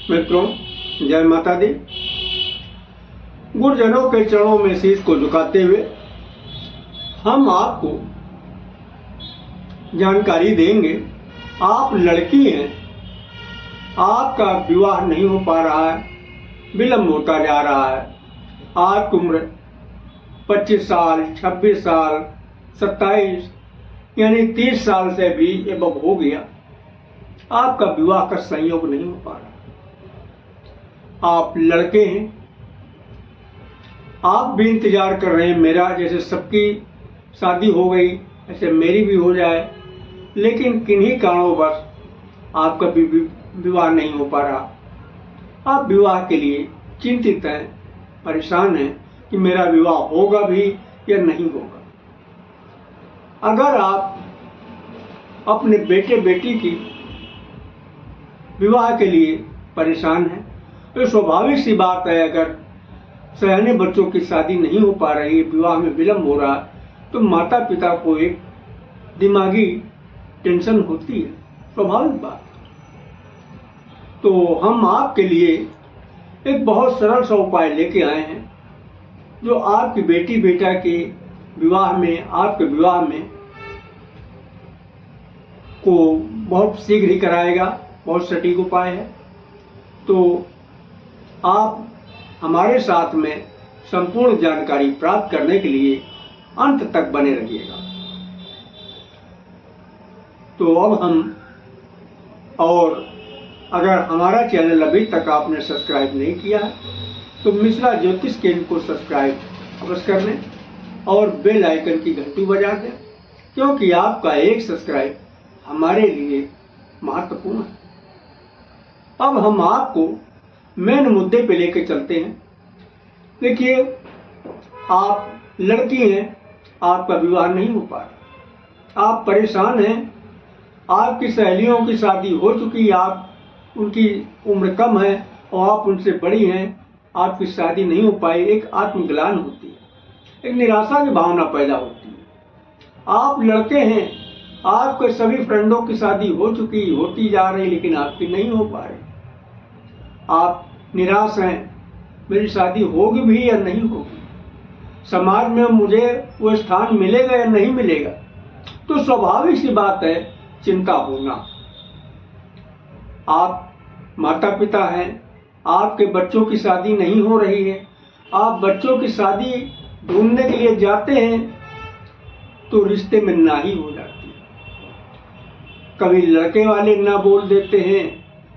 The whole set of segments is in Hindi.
मित्रों, जय माता दी। गुरुजनों के चरणों में शीश को झुकाते हुए हम आपको जानकारी देंगे। आप लड़की हैं, आपका विवाह नहीं हो पा रहा है, विलंब होता जा रहा है। आपकी उम्र 25 साल, 26 साल, 27 यानी 30 साल से भी एबव हो गया। आपका विवाह का संयोग नहीं हो पा रहा। आप लड़के हैं, आप भी इंतजार कर रहे हैं मेरा जैसे सबकी शादी हो गई ऐसे मेरी भी हो जाए, लेकिन किन्हीं कारणोंवश आपका भी विवाह नहीं हो पा रहा। आप विवाह के लिए चिंतित हैं, परेशान हैं कि मेरा विवाह होगा भी या नहीं होगा। अगर आप अपने बेटे बेटी की विवाह के लिए परेशान हैं तो स्वाभाविक सी बात है, अगर सयाने बच्चों की शादी नहीं हो पा रही है, विवाह में विलंब हो रहा है, तो माता पिता को एक दिमागी टेंशन होती है, स्वाभाविक बात। तो हम आपके लिए एक बहुत सरल सा उपाय लेके आए हैं जो आपकी बेटी बेटा के विवाह में, आपके विवाह में को बहुत शीघ्र ही कराएगा। बहुत सटीक उपाय है। तो आप हमारे साथ में संपूर्ण जानकारी प्राप्त करने के लिए अंत तक बने रहिएगा। तो अब हम, और अगर हमारा चैनल अभी तक आपने सब्सक्राइब नहीं किया है तो मिश्रा ज्योतिष केंद्र को सब्सक्राइब अवश्य कर लें और बेल आइकन की घंटी बजा दें, क्योंकि आपका एक सब्सक्राइब हमारे लिए महत्वपूर्ण है। अब हम आपको मेन मुद्दे पे लेके चलते हैं। देखिए, आप लड़की हैं, आपका विवाह नहीं हो पा रहा, आप परेशान हैं, आपकी सहेलियों की शादी हो चुकी, आप उनकी उम्र कम है और आप उनसे बड़ी हैं, आपकी शादी नहीं हो पाई। एक आत्मग्लानि होती है, एक निराशा की भावना पैदा होती है। आप लड़के हैं, आपके सभी फ्रेंडों की शादी हो चुकी, होती जा रही, लेकिन आपकी नहीं हो पा रही। आप निराश हैं, मेरी शादी होगी भी या नहीं होगी, समाज में मुझे वो स्थान मिलेगा या नहीं मिलेगा। तो स्वाभाविक सी बात है चिंता होना। आप माता पिता हैं, आपके बच्चों की शादी नहीं हो रही है, आप बच्चों की शादी ढूंढने के लिए जाते हैं तो रिश्ते में नाही हो जाती है। कभी लड़के वाले ना बोल देते हैं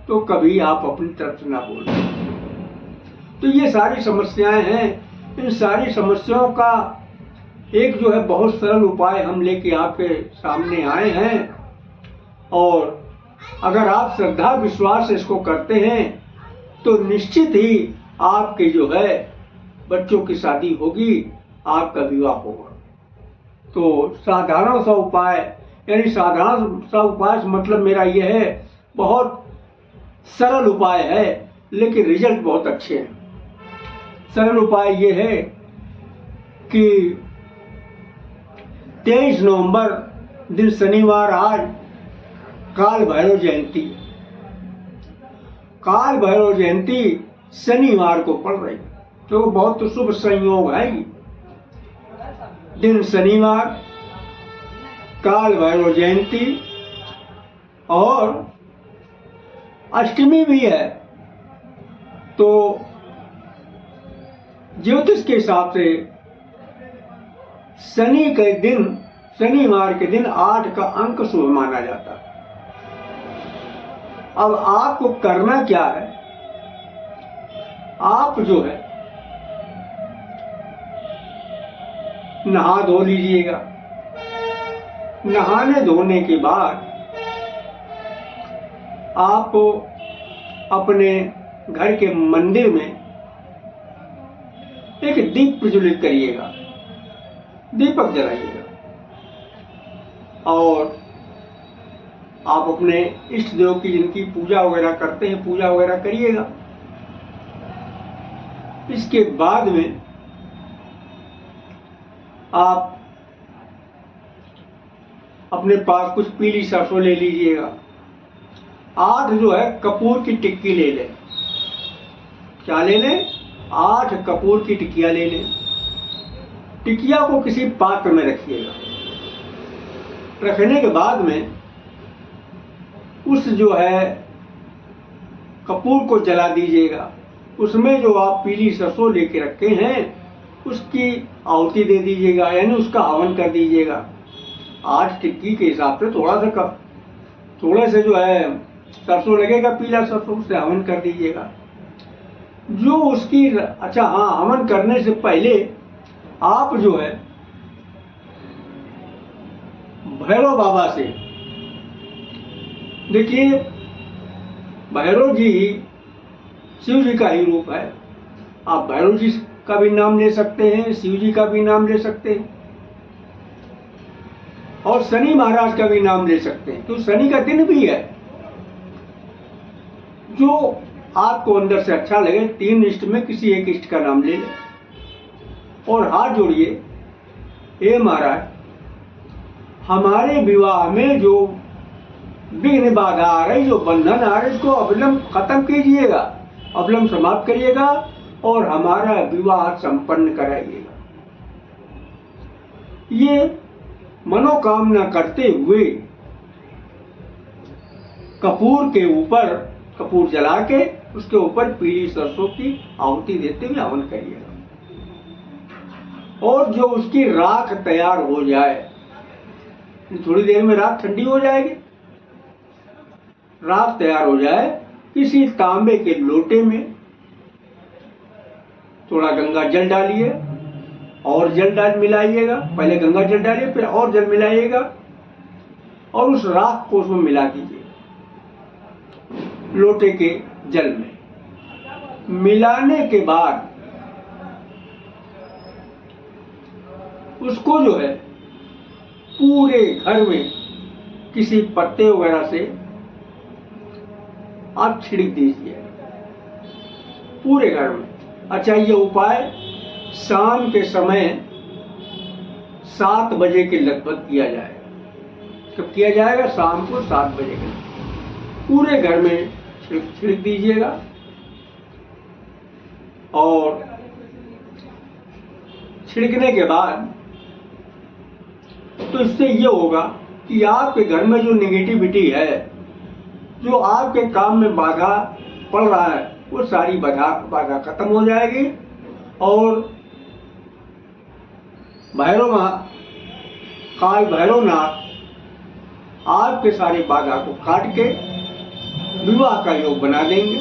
तो कभी आप अपनी तरफ से ना बोल देते हैं। तो ये सारी समस्याएं हैं। इन सारी समस्याओं का एक जो है बहुत सरल उपाय हम लेके आपके सामने आए हैं, और अगर आप श्रद्धा विश्वास से इसको करते हैं तो निश्चित ही आपके जो है बच्चों की शादी होगी, आपका विवाह होगा। तो साधारण सा उपाय, यानी साधारण सा उपाय मतलब मेरा यह है, बहुत सरल उपाय है लेकिन रिजल्ट बहुत अच्छे हैं। सरल उपाय यह है कि 23 नवंबर दिन शनिवार, आज काल भैरव जयंती। काल भैरव जयंती शनिवार को पड़ रही, तो बहुत शुभ संयोग है। दिन शनिवार, काल भैरव जयंती और अष्टमी भी है। तो ज्योतिष के हिसाब से शनि के दिन, शनिवार के दिन 8 का अंक शुभ माना जाता है। अब आपको करना क्या है, आप जो है नहा धो लीजिएगा। नहाने धोने के बाद आप अपने घर के मंदिर में एक दीप प्रज्वलित करिएगा, दीपक जलाइएगा, और आप अपने इष्ट देव की जिनकी पूजा वगैरह करते हैं, पूजा वगैरह करिएगा। इसके बाद में आप अपने पास कुछ पीली सरसों ले लीजिएगा। 8 जो है कपूर की टिक्की ले लें, क्या ले लें? 8 कपूर की टिकिया ले लें। टिकिया को किसी पात्र में रखिएगा। रखने के बाद में उस जो है कपूर को जला दीजिएगा। उसमें जो आप पीली सरसों लेके रखे हैं उसकी आहुति दे दीजिएगा, यानी उसका हवन कर दीजिएगा। 8 टिक्की के हिसाब से थोड़े से जो है सरसों लगेगा, पीला सरसों, उससे हवन कर दीजिएगा। जो उसकी अच्छा हाँ, हवन करने से पहले आप जो है भैरव बाबा से, देखिए भैरव जी शिव जी का ही रूप है। आप भैरव जी का भी नाम ले सकते हैं, शिव जी का भी नाम ले सकते हैं और शनि महाराज का भी नाम ले सकते हैं। तो शनि का दिन भी है। जो आपको अंदर से अच्छा लगे, 3 इष्ट में किसी एक इष्ट का नाम ले लें और हाथ जोड़िए। हे महाराज, हमारे विवाह में जो विघ्न बाधा आ रही, जो बंधन आ रही, इसको अविलंब खत्म कीजिएगा, अविलंब समाप्त करिएगा और हमारा विवाह संपन्न कराइएगा। ये मनोकामना करते हुए कपूर के ऊपर कपूर जला के उसके ऊपर पीली सरसों की आहुति देते हुए हवन करिएगा। और जो उसकी राख तैयार हो जाए, थोड़ी देर में राख ठंडी हो जाएगी। राख तैयार हो जाए, किसी तांबे के लोटे में थोड़ा गंगा जल डालिए और जल मिलाइएगा। पहले गंगा जल डालिए, फिर और जल मिलाइएगा और उस राख को उसमें मिला दीजिए। लोटे के जल में मिलाने के बाद उसको जो है पूरे घर में किसी पत्ते वगैरह से आप छिड़क दीजिए, पूरे घर में। अच्छा, ये उपाय शाम के समय 7 बजे के लगभग किया जाएगा। कब किया जाएगा? शाम को 7 बजे के पूरे घर में छिड़क दीजिएगा। और छिड़कने के बाद तो इससे ये होगा कि आपके घर में जो नेगेटिविटी है, जो आपके काम में बाधा पड़ रहा है, वो सारी बाधा खत्म हो जाएगी और काल भैरवनाथ आपके सारी बाधा को काट के विवाह का योग बना देंगे।